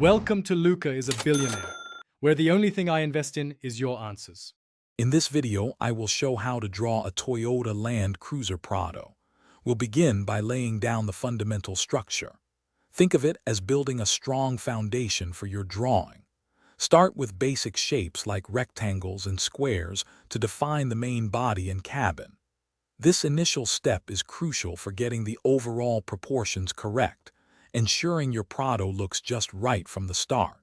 Welcome to Luca is a Billionaire, where the only thing I invest in is your answers. In this video, I will show how to draw a Toyota Land Cruiser Prado. We'll begin by laying down the fundamental structure. Think of it as building a strong foundation for your drawing. Start with basic shapes like rectangles and squares to define the main body and cabin. This initial step is crucial for getting the overall proportions correct, ensuring your Prado looks just right from the start.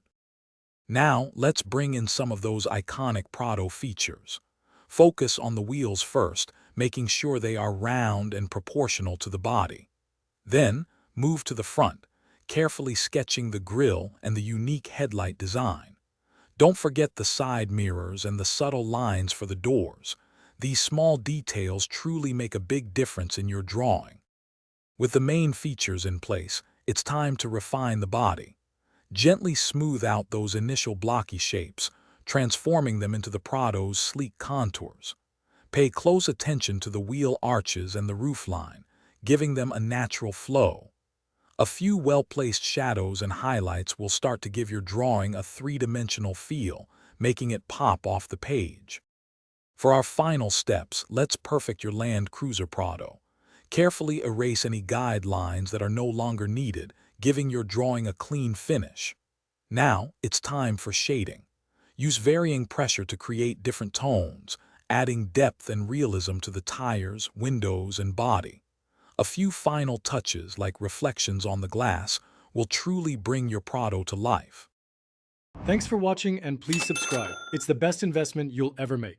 Now, let's bring in some of those iconic Prado features. Focus on the wheels first, making sure they are round and proportional to the body. Then, move to the front, carefully sketching the grille and the unique headlight design. Don't forget the side mirrors and the subtle lines for the doors. These small details truly make a big difference in your drawing. With the main features in place, it's time to refine the body. Gently smooth out those initial blocky shapes, transforming them into the Prado's sleek contours. Pay close attention to the wheel arches and the roofline, giving them a natural flow. A few well-placed shadows and highlights will start to give your drawing a three-dimensional feel, making it pop off the page. For our final steps, let's perfect your Land Cruiser Prado. Carefully erase any guidelines that are no longer needed, giving your drawing a clean finish. Now, it's time for shading. Use varying pressure to create different tones, adding depth and realism to the tires, windows, and body. A few final touches, like reflections on the glass, will truly bring your Prado to life. Thanks for watching and please subscribe. It's the best investment you'll ever make.